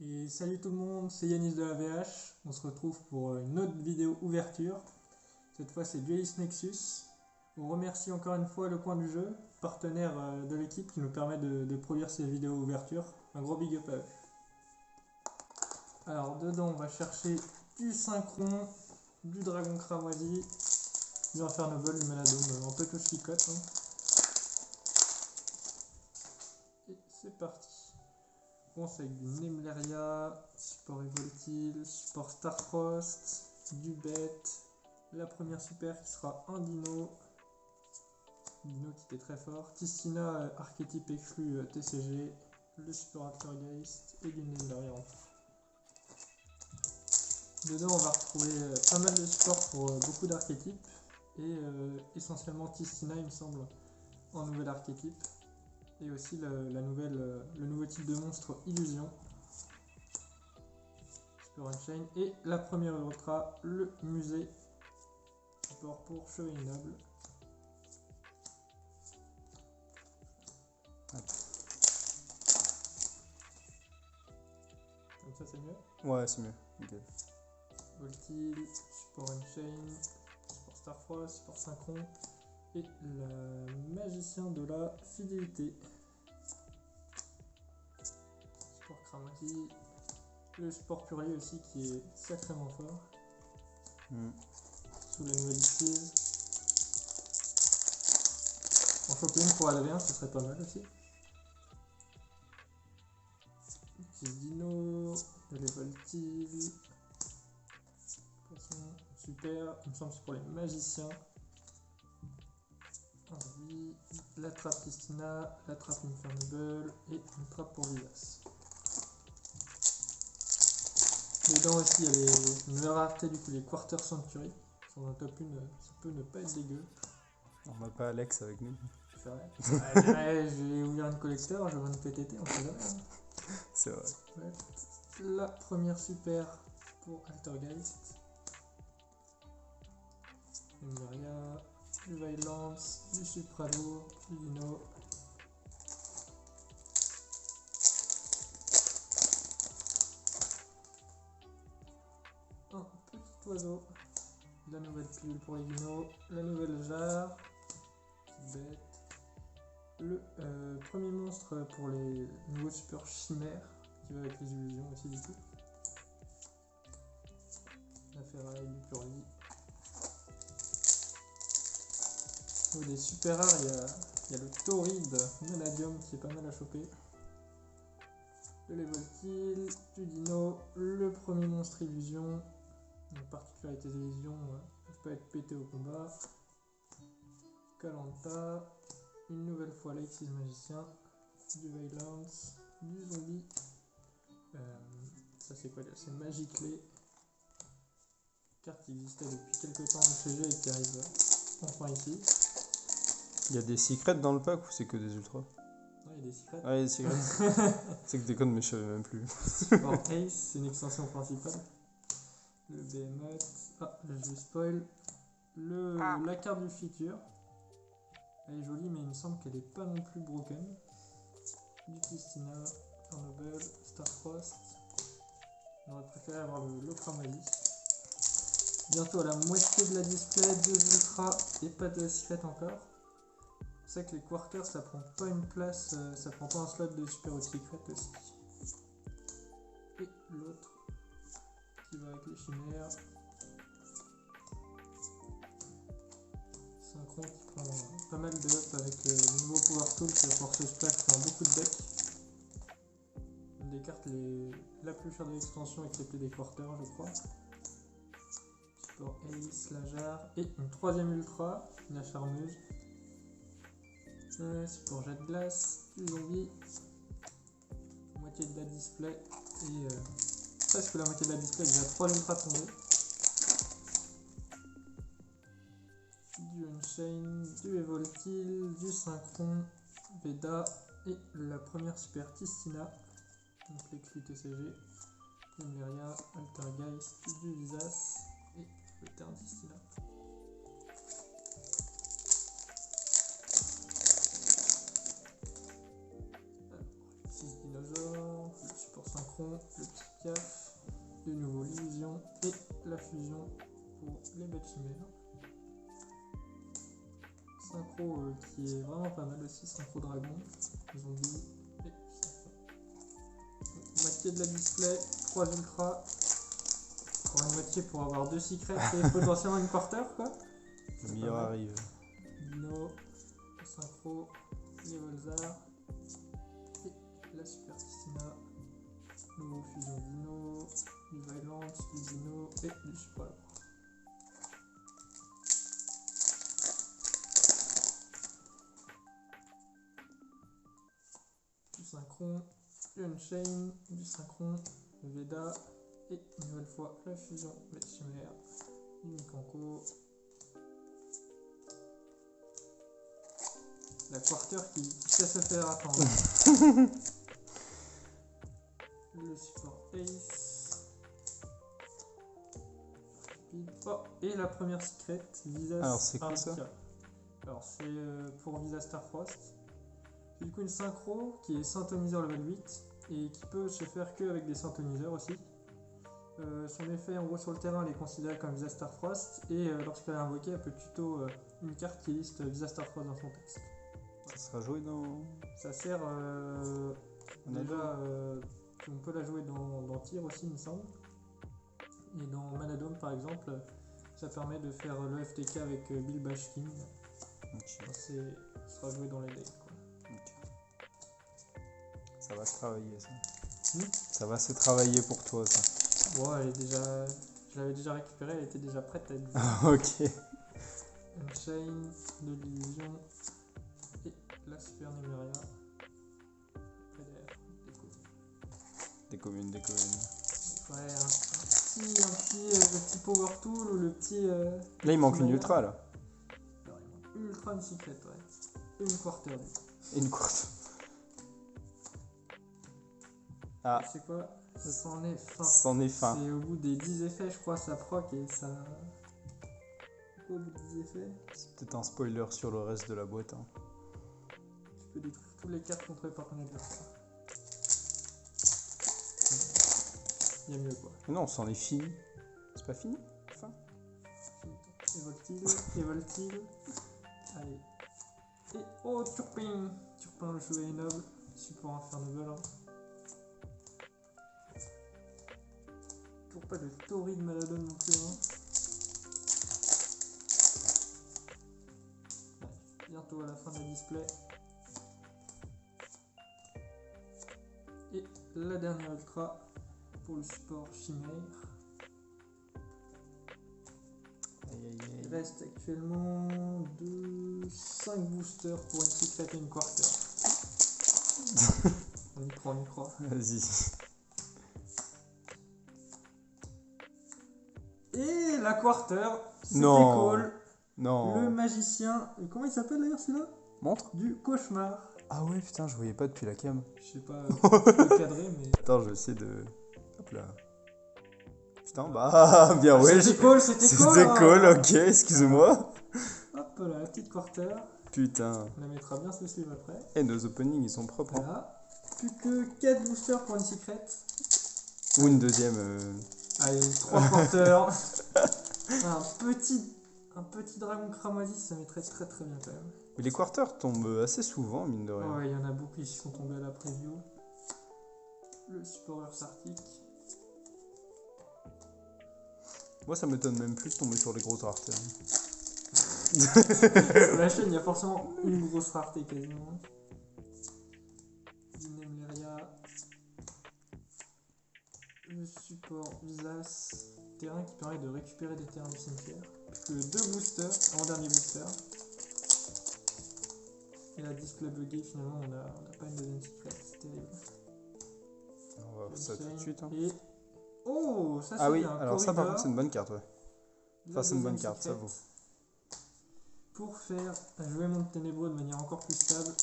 Et salut tout le monde, c'est Yanis de la VH. On se retrouve pour une autre vidéo ouverture. Cette fois c'est Duelist Nexus. On remercie encore une fois Le Coin du Jeu, partenaire de l'équipe qui nous permet de produire ces vidéos ouverture. Un gros big up à eux. Alors dedans on va chercher du synchron, du dragon cramoisi, du infernable, du maladome, un peu tout ce qui cote. Hein. Et c'est parti. On commence avec du Nemleria, support Evoltil, support Starfrost, du bête, la première super qui sera un dino qui était très fort, Tistina archétype exclu TCG, le support Aftergeist et du Nemleria en tout. Dedans on va retrouver pas mal de supports pour beaucoup d'archétypes et essentiellement Tistina il me semble en nouvel archétype. Et aussi le nouveau type de monstre Illusion. Super Unchained. Et la première ultra, le musée. Support pour Chevalier Noble. Comme ça c'est mieux. Ouais, c'est mieux. Nickel. Voltil, support Unchained, support Starfrost, support Synchron. Et le magicien de la fidélité. Support Cramoisi. Le support Purier aussi qui est sacrément fort. Sous la nouvelle utilise. En choper une pour ADV1, ce serait pas mal aussi. Petit dino, les voltiles. Super, il me semble que c'est pour les magiciens. Envie, la trappe Tistina, la trappe Infernable et une trappe pour Vivas. Dedans aussi il y a les nouvelles raretés, du coup les Quarter Century. Sur un top 1, ça peut ne pas être dégueu. On n'a pas Alex avec nous. C'est vrai. Ouais, je vais ouvrir une collector, je vais une PTT, on sait jamais. C'est vrai. Ouais. La première super pour Altergeist. Numeria, du Violence, du Supralo, du Dino. Un petit oiseau. La nouvelle pilule pour les dinos, la nouvelle jarre. Petite bête. Le premier monstre pour les nouveaux super chimères, qui va avec les illusions aussi du coup. La ferraille, du purlie. Au des super rares, il y a le tauride Manadium qui est pas mal à choper. Le Levoltil, du dino, le premier monstre illusion. La particularité des illusions, ne peuvent pas être pété au combat. Kalanta, une nouvelle fois l'Axis Magicien, du Violence, du Zombie. Ça c'est quoi déjà? C'est Magiclé. Carte qui existait depuis quelques temps au CG et qui arrive enfin ici. Il y a des secrets dans le pack ou c'est que des ultras? Ouais, il y a des secrets. Ah, il y a des secrets. C'est que des codes, mais je savais même plus. Bon, Ace, c'est une extension principale. Le Behemoth. Ah, je spoil. La carte du futur. Elle est jolie, mais il me semble qu'elle est pas non plus broken. Du Tistina, Infernable, Starfrost. On aurait préféré avoir le Cramoisi. Bientôt à la moitié de la display, 2 ultras et pas de secret encore. C'est que les quarters ça prend pas une place, ça prend pas un slot de super ou secret aussi. Et l'autre qui va avec les chimères. Synchron qui prend pas mal de up avec le nouveau Power Tool qui va pouvoir se stack dans beaucoup de decks. Une des cartes la plus chère de l'extension excepté des quarters je crois. Support Ace, la jarre et une troisième ultra, la charmeuse. Support jet de glace, du zombie. Moitié de la display et presque la moitié de la display, déjà 3 ultras tombés. Du Unchained, du Evoltil, du Synchron, Veda et la première super Tistina, donc l'exclu TCG, Numeria, Altergeist, du Visas et le Terre Tistina. Alors, 6 dinosaures, le support Synchron. synchron, le petit piaf, de nouveau l'illusion et la fusion pour les bêtes chimères. Synchro qui est vraiment pas mal aussi, synchro dragon, zombie et synchro. Moitié de la display, 3 ultras, encore une moitié pour avoir 2 secrets et potentiellement une quarter quoi. Le meilleur arrive. Dino, synchro, les Volzar et la Super Piscina. Nouveau fusion Dino, du Violence, du Dino et du Super. Du synchron, du Unchain, du synchron, le Veda et une nouvelle fois la fusion bête chimère, du Mikanko. La quarter qui sait se faire attendre. Le support Ace. Oh, et la première secret, Visa. Alors c'est quoi ça? Alors c'est pour Visa Starfrost. C'est du coup une synchro qui est synthoniseur level 8 et qui peut se faire que avec des synthoniseurs aussi. Son effet en gros sur le terrain elle est considérée comme Visa Starfrost et lorsqu'elle est invoquée elle peut tuto une carte qui liste Visa Starfrost dans son texte. Ça sera joué dans... Ça sert déjà, on peut la jouer dans Tyr aussi il me semble. Et dans Manadome par exemple, ça permet de faire le FTK avec Bill Bashkin. Okay. Ça sera joué dans les decks quoi. Okay. Ça va se travailler ça. Hmm? Ça va se travailler pour toi ça. Bon, elle est déjà... Je l'avais déjà récupérée, elle était déjà prête à être jouée. Ok. Unchain, de l'illusion et la Super Numeria. PDF, Des communes. Ouais, un petit le petit Power Tool ou le petit... Là il manque une ultra là. Alors, il manque une ultra, une secret, ouais. Et une quarter du coup. Et une courte. Ah, C'est quoi? C'en est fin. c'en est fin. C'est au bout des 10 effets, je crois, ça proc et ça... Au bout des 10 effets, C'est peut-être un spoiler sur le reste de la boîte. Hein. tu peux détruire toutes les cartes contrôlées par ton adversaire. Il y a mieux quoi. Mais non, c'en est fini. C'est pas fini? Fin. Évoltile. Allez. Et oh, Turpin, le chevalier noble. Support Infernable. Hein. Toujours pas de Torrid Maladon non plus. Hein. Ouais, bientôt à la fin de la display. Et la dernière ultra pour le support Chimère. Il reste actuellement 5 boosters pour une secret et une quarter. On y croit. Vas-y. Et la quarter, c'était Non. Cole, Non. le magicien. Comment il s'appelle d'ailleurs celui-là? Montre. Du cauchemar. Ah ouais, putain, je voyais pas depuis la cam. Je sais pas, le cadré, mais. Attends, je vais essayer de... Hop là. Putain, bah, bien Ah, ouais. c'était Cole, c'était Cole. C'était hein. cool, ok, excuse-moi. Hop là, la petite quarter. Putain. On la mettra bien sous sleeve après. Et nos openings, ils sont propres. Hein. Voilà. Plus que 4 boosters pour une secret. Ou une deuxième. Allez, 3 quarters. Un petit dragon cramoisi, ça mettrait très très bien quand même. Mais les quarters tombent assez souvent, mine de rien. Ouais, il y en a beaucoup qui sont tombés à la preview. Le support Earth Arctic. Moi, ça m'étonne même plus de tomber sur les grosses raretés. Sur la chaîne, il y a forcément une grosse rareté quasiment. Nemleria. Le support Visas. Terrain qui permet de récupérer des terrains du cimetière. Plus que 2 boosters, avant-dernier booster. Et la display buggée, finalement, on n'a pas une deuxième secret, c'est terrible. On va voir ça tout de suite. Hein. Et... Oh, ça c'est Ah oui, bien. alors ça par Corridor, contre, c'est une bonne carte, ouais. Enfin, c'est une bonne carte, ça secret, vaut. Pour faire jouer Monde Ténébreux de manière encore plus stable.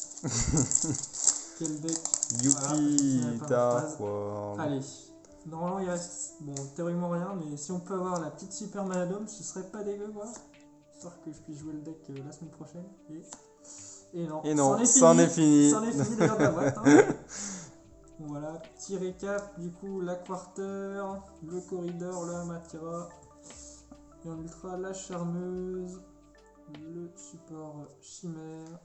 Quel deck. Youpi, Voilà, Dark World. Allez, normalement il reste, bon, théoriquement rien, mais si on peut avoir la petite Super Maladome, ce serait pas dégueu quoi. Histoire que je puisse jouer le deck la semaine prochaine. Et non, Et non, c'en est fini. C'en est fini d'ailleurs de la boîte. Hein. Bon voilà, petit récap, du coup la Quarter, le Corridor, le Amatera, et en ultra la Charmeuse, le support Chimère,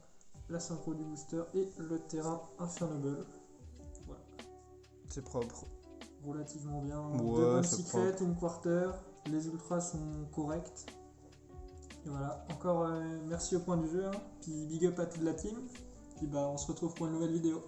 la synchro du booster et le terrain Infernable. Voilà, C'est propre. relativement bien. Ouais, Deux bonnes c'est secrets, une Quarter, les ultras sont corrects. Et voilà, encore merci au point du jeu, hein. Puis big up à toute la team. Puis bah on se retrouve pour une nouvelle vidéo.